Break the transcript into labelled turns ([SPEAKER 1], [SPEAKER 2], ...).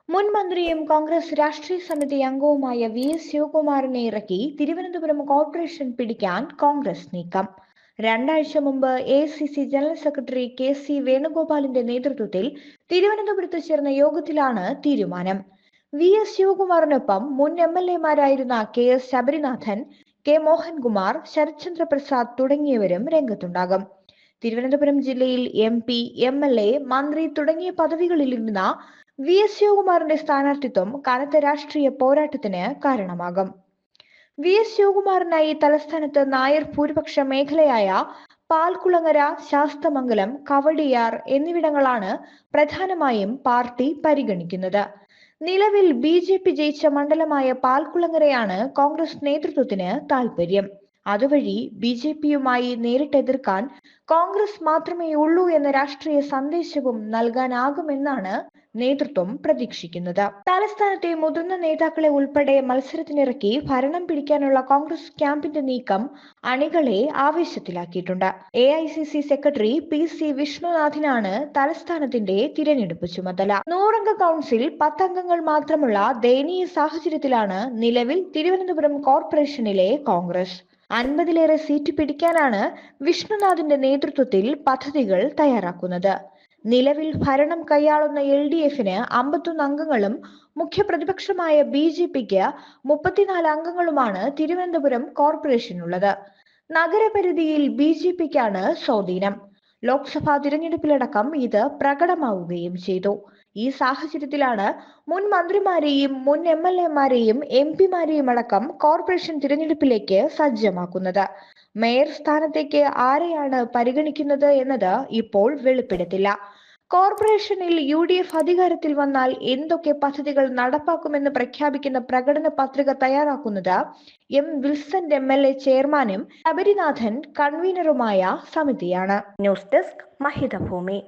[SPEAKER 1] മുൻ മന്ത്രിയും കോൺഗ്രസ് രാഷ്ട്രീയ സമിതി അംഗവുമായ വി.എസ്. ശിവകുമാറിനെ ഇറക്കി തിരുവനന്തപുരം കോർപ്പറേഷൻ പിടിക്കാൻ കോൺഗ്രസ് നീക്കം. രണ്ടാഴ്ച മുമ്പ് എ.ഐ.സി.സി ജനറൽ സെക്രട്ടറി കെ.സി. വേണുഗോപാലിന്റെ നേതൃത്വത്തിൽ തിരുവനന്തപുരത്ത് ചേർന്ന യോഗത്തിലാണ് തീരുമാനം. വി.എസ്. ശിവകുമാറിനൊപ്പം മുൻ എം.എൽ.എമാരായിരുന്ന കെ.എസ്. ശബരിനാഥൻ, കെ. മോഹൻകുമാർ, ശരത്ചന്ദ്ര പ്രസാദ് തുടങ്ങിയവരും രംഗത്തുണ്ടാകും. തിരുവനന്തപുരം ജില്ലയിൽ എം.പി, എം.എൽ.എ, മന്ത്രി തുടങ്ങിയ പദവികളിലിരുന്ന വി.എസ്. ശിവകുമാറിന്റെ സ്ഥാനാർത്ഥിത്വം കനത്ത രാഷ്ട്രീയ പോരാട്ടത്തിന് കാരണമാകും. വി.എസ്. ശിവകുമാറിനായി തലസ്ഥാനത്ത് നായർ ഭൂരിപക്ഷ മേഖലയായ പാൽക്കുളങ്ങര, ശാസ്തമംഗലം, കവടിയാർ എന്നിവിടങ്ങളാണ് പ്രധാനമായും പാർട്ടി പരിഗണിക്കുന്നത്. നിലവിൽ ബി.ജെ.പി ജയിച്ച മണ്ഡലമായ പാൽക്കുളങ്ങരയാണ് കോൺഗ്രസ് നേതൃത്വത്തിന് താൽപര്യം. അതുവഴി ബി.ജെ.പിയുമായി നേരിട്ടെതിർക്കാൻ കോൺഗ്രസ് മാത്രമേ ഉള്ളൂ എന്ന രാഷ്ട്രീയ സന്ദേശവും നൽകാനാകുമെന്നാണ് നേതൃത്വം പ്രതീക്ഷിക്കുന്നത്. തലസ്ഥാനത്തെ മുതിർന്ന നേതാക്കളെ ഉൾപ്പെടെ മത്സരത്തിനിറക്കി ഭരണം പിടിക്കാനുള്ള കോൺഗ്രസ് ക്യാമ്പിന്റെ നീക്കം അണികളെ ആവേശത്തിലാക്കിയിട്ടുണ്ട്. AICC secretary PC. വിഷ്ണുനാഥിനാണ് തലസ്ഥാനത്തിന്റെ തിരഞ്ഞെടുപ്പ് ചുമതല. 100 കൗൺസിൽ 10 അംഗങ്ങൾ മാത്രമുള്ള ദയനീയ സാഹചര്യത്തിലാണ് നിലവിൽ തിരുവനന്തപുരം കോർപ്പറേഷനിലെ കോൺഗ്രസ്. 50-ലേറെ സീറ്റ് പിടിക്കാനാണ് വിഷ്ണുനാഥിന്റെ നേതൃത്വത്തിൽ പദ്ധതികൾ തയ്യാറാക്കുന്നത്. നിലവിൽ ഭരണം കൈയാളുന്ന എൽ.ഡി.എഫിന് 51 അംഗങ്ങളും മുഖ്യപ്രതിപക്ഷമായ ബി.ജെ.പിക്ക് 34 അംഗങ്ങളുമാണ് തിരുവനന്തപുരം കോർപ്പറേഷനുള്ളത്. നഗരപരിധിയിൽ ബി.ജെ.പിക്കാണ് സ്വാധീനം. ലോക്സഭാ തിരഞ്ഞെടുപ്പിലടക്കം ഇത് പ്രകടമാവുകയും ചെയ്തു. ഈ സാഹചര്യത്തിലാണ് മുൻ മന്ത്രിമാരെയും മുൻ എം.എൽ.എമാരെയും എം.പിമാരെയും അടക്കം കോർപ്പറേഷൻ തിരഞ്ഞെടുപ്പിലേക്ക് സജ്ജമാക്കുന്നത്. മേയർ സ്ഥാനത്തേക്ക് ആരെയാണ് പരിഗണിക്കുന്നത് എന്നത് ഇപ്പോൾ വെളിപ്പെടുത്തില്ല. കോർപ്പറേഷനിൽ യു.ഡി.എഫ് അധികാരത്തിൽ വന്നാൽ എന്തൊക്കെ പദ്ധതികൾ നടപ്പാക്കുമെന്ന് പ്രഖ്യാപിക്കുന്ന പ്രകടന പത്രിക തയ്യാറാക്കുന്നത് എം. വിൽസൺ എം.എൽ.എ ചെയർമാനും ശബരിനാഥൻ കൺവീനറുമായ സമിതിയാണ്. News desk മഹിതഭൂമി.